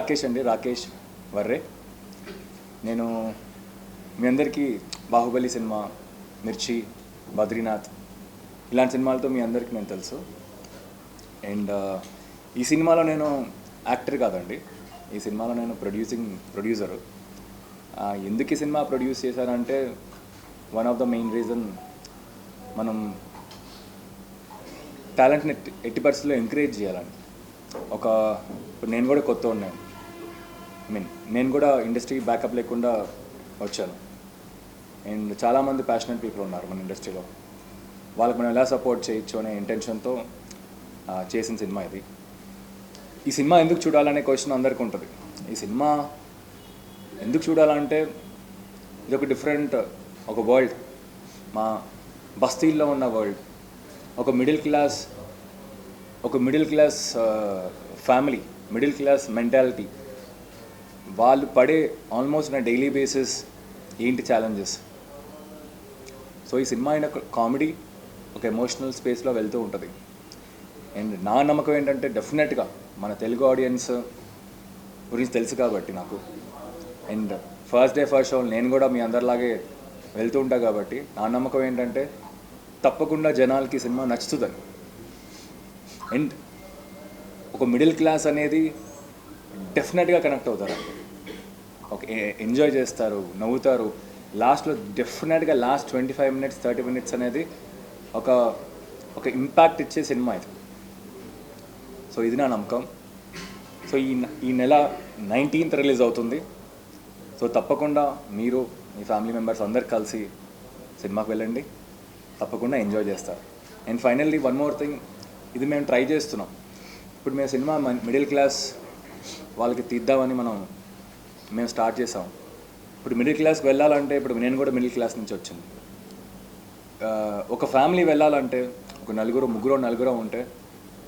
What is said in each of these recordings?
రాకేష్ అండి, రాకేష్ వర్రే. నేను మీ అందరికీ బాహుబలి సినిమా, మిర్చి, బద్రీనాథ్ ఇలాంటి సినిమాలతో మీ అందరికీ నేను తెలుసు. అండ్ ఈ సినిమాలో నేను యాక్టర్ కాదండి, ఈ సినిమాలో నేను ప్రొడ్యూసరు. ఎందుకు ఈ సినిమా ప్రొడ్యూస్ చేశానంటే one of the main reason, మనం టాలెంట్ని ఎట్టి పరిస్థితుల్లో ఎంకరేజ్ చేయాలని. ఇప్పుడు నేను కూడా కొత్త ఉన్నాను, నేను కూడా ఇండస్ట్రీ బ్యాకప్ లేకుండా వచ్చాను. అండ్ చాలామంది ప్యాషనెట్ పీపుల్ ఉన్నారు మన ఇండస్ట్రీలో, వాళ్ళకి మనం ఎలా సపోర్ట్ చేయొచ్చు అనే ఇంటెన్షన్తో చేసిన సినిమా ఇది. ఈ సినిమా ఎందుకు చూడాలనే క్వశ్చన్ అందరికీ ఉంటుంది. ఈ సినిమా ఎందుకు చూడాలంటే ఇది ఒక డిఫరెంట్, ఒక వరల్డ్, మా బస్తీల్లో ఉన్న వరల్డ్. ఒక middle class family, middle class mentality, వాళ్ళు పడే ఆల్మోస్ట్ నా డైలీ బేసిస్ ఏంటి ఛాలెంజెస్. సో ఈ సినిమా అయిన కామెడీ ఒక ఎమోషనల్ స్పేస్లో వెళ్తూ ఉంటుంది. అండ్ నా నమ్మకం ఏంటంటే డెఫినెట్గా మన తెలుగు ఆడియన్స్ గురించి తెలుసు కాబట్టి నాకు, and first day first show నేను కూడా మీ అందరిలాగే వెళ్తూ ఉంటా కాబట్టి నా నమ్మకం ఏంటంటే తప్పకుండా జనాలకి సినిమా నచ్చుతుందని. అండ్ ఒక మిడిల్ క్లాస్ అనేది డెఫినెట్గా కనెక్ట్ అవుతారు, ఎంజాయ్ చేస్తారు, నవ్వుతారు. లాస్ట్లో డెఫినెట్గా లాస్ట్ 25 minutes 30 minutes అనేది ఒక ఇంపాక్ట్ ఇచ్చే సినిమా ఇది. సో ఇది నా నమ్మకం. సో ఈ నెల 19th రిలీజ్ అవుతుంది. సో తప్పకుండా మీరు మీ ఫ్యామిలీ మెంబర్స్ అందరు కలిసి సినిమాకి వెళ్ళండి, తప్పకుండా ఎంజాయ్ చేస్తారు. And finally one more thing, ఇది మేము ట్రై చేస్తున్నాం. ఇప్పుడు మేము సినిమా మిడిల్ క్లాస్ వాళ్ళకి తీద్దామని మేము స్టార్ట్ చేసాం. ఇప్పుడు మిడిల్ క్లాస్కి వెళ్ళాలంటే, ఇప్పుడు నేను కూడా మిడిల్ క్లాస్ నుంచి వచ్చింది. ఒక ఫ్యామిలీ వెళ్ళాలంటే ఒక నలుగురు ఉంటే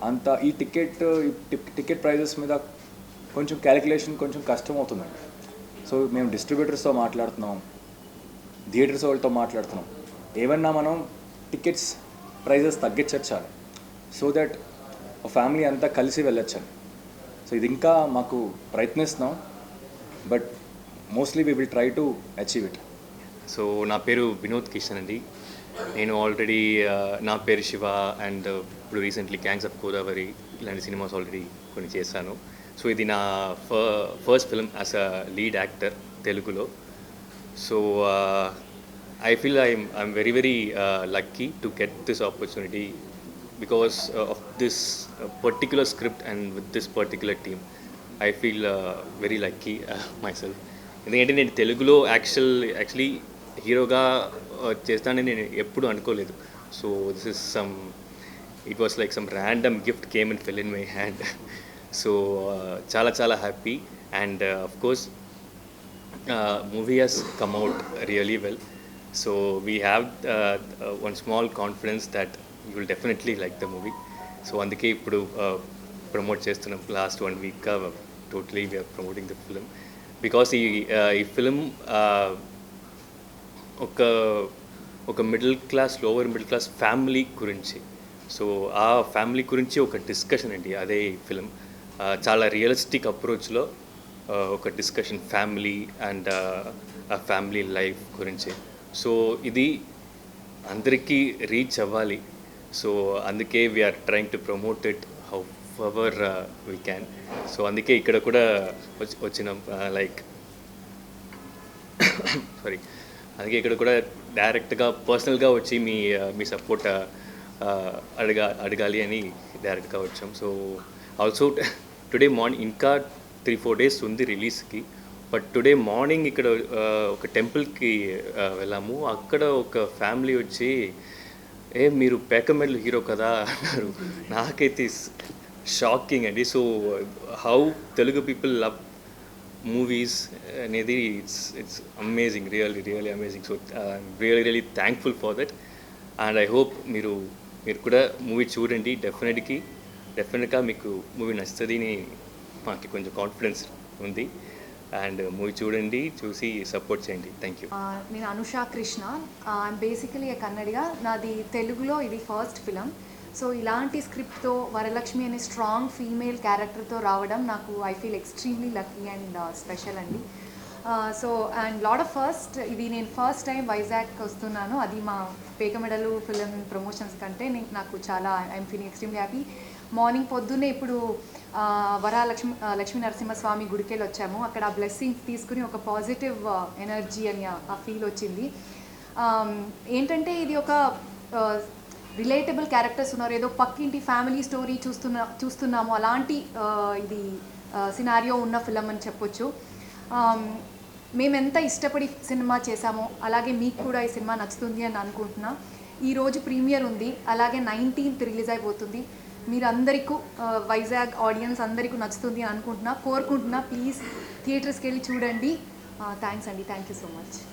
అంత ఈ టికెట్ ప్రైజెస్ మీద కొంచెం క్యాలిక్యులేషన్ కొంచెం కష్టం అవుతుందండి. సో మేము డిస్ట్రిబ్యూటర్స్తో మాట్లాడుతున్నాం, థియేటర్స్ వాళ్ళతో మాట్లాడుతున్నాం, ఏమన్నా మనం టికెట్స్ ప్రైజెస్ తగ్గించాలి, సో దట్ ఫ్యామిలీ అంతా కలిసి వెళ్ళొచ్చని. సో ఇది ఇంకా మాకు ప్రయత్నిస్తున్నాం, but mostly we will try to achieve it. So నా పేరు వినోద్ కిషన్ అండి. నేను ఆల్రెడీ నా పేరు శివ అండ్ ఇప్పుడు రీసెంట్లీ గ్యాంగ్స్ ఆఫ్ గోదావరి ఇలాంటి సినిమాస్ ఆల్రెడీ కొన్ని చేశాను. సో ఇది నా first film as a lead actor తెలుగులో. So I feel I'm very lucky to get this opportunity because of this particular script and with this particular team. I feel very lucky myself. ఎందుకంటే నేను తెలుగులో actually హీరోగా చేస్తానని నేను ఎప్పుడు అనుకోలేదు. So it was like some random gift came and fell in my hand. So చాలా happy and of course movie has come out really well. So we have one small confidence that you will definitely like the movie. So అందుకే ఇప్పుడు promote చేస్తున్నాం. Last 1 week totally we are promoting the film because ఈ film ఒక middle class, lower middle class family గురించి. So ఆ family గురించి ఒక discussion అండి, అదే ఈ ఫిల్మ్. చాలా రియలిస్టిక్ అప్రోచ్లో ఒక డిస్కషన్ ఫ్యామిలీ అండ్ ఆ ఫ్యామిలీ లైఫ్ గురించి. సో ఇది అందరికీ రీచ్ అవ్వాలి. సో అందుకే we're trying to promote it however we can. So అందుకే ఇక్కడ కూడా వచ్చినాం, లైక్ అందుకే ఇక్కడ కూడా డైరెక్ట్గా పర్సనల్గా వచ్చి మీ సపోర్ట్ అడగాలి అని డైరెక్ట్గా వచ్చాం. సో ఆల్సో టుడే మార్నింగ్ ఇంకా 3-4 days ఉంది రిలీజ్కి, బట్ టుడే మార్నింగ్ ఇక్కడ ఒక టెంపుల్కి వెళ్ళాము. అక్కడ ఒక ఫ్యామిలీ వచ్చి మీరు పేకమెడ్లు హీరో కదా అన్నారు. నాకైతే షాకింగ్ అండి. So how Telugu people love movies అనేది it's amazing, really amazing. So I'm really thankful for that and I hope మీరు కూడా మూవీ చూడండి. డెఫినెట్గా మీకు మూవీ నచ్చుతుందని మాకు కొంచెం కాన్ఫిడెన్స్ ఉంది. అండ్ మూవీ చూడండి, చూసి సపోర్ట్ చేయండి. Thank you. నేను అనుషా కృష్ణ. I'm basically Kannadiga. నాది తెలుగులో ఇది ఫస్ట్ ఫిలం. సో ఇలాంటి స్క్రిప్ట్తో వరలక్ష్మి అనే స్ట్రాంగ్ ఫీమేల్ క్యారెక్టర్తో రావడం నాకు I feel extremely lucky and special అండి. So and lot of first ఇది నేను ఫస్ట్ టైం వైజాగ్కి వస్తున్నాను, అది మా పేకమెడలు ఫిలిం ప్రమోషన్స్ కంటే నాకు చాలా I'm feeling extremely happy. Morning పొద్దున్నే ఇప్పుడు లక్ష్మీ నరసింహస్వామి గుడికి వెళ్ళి వచ్చాము. అక్కడ ఆ బ్లెస్సింగ్స్ తీసుకుని ఒక పాజిటివ్ ఎనర్జీ అని ఆ ఫీల్ వచ్చింది. ఏంటంటే ఇది ఒక రిలేటబుల్ క్యారెక్టర్స్ ఉన్నారు, ఏదో పక్కింటి ఫ్యామిలీ స్టోరీ చూస్తున్నాము అలాంటి ఇది సినారియో ఉన్న ఫిలం అని చెప్పొచ్చు. మేమెంత ఇష్టపడి సినిమా చేశామో అలాగే మీకు కూడా ఈ సినిమా నచ్చుతుంది అని అనుకుంటున్నా. ఈరోజు ప్రీమియర్ ఉంది, అలాగే 19th రిలీజ్ అయిపోతుంది. మీరందరికీ వైజాగ్ ఆడియన్స్ అందరికీ నచ్చుతుంది అని కోరుకుంటున్నా. ప్లీజ్ థియేటర్స్కి వెళ్ళి చూడండి. థ్యాంక్స్ అండి, థ్యాంక్ యూ సో మచ్.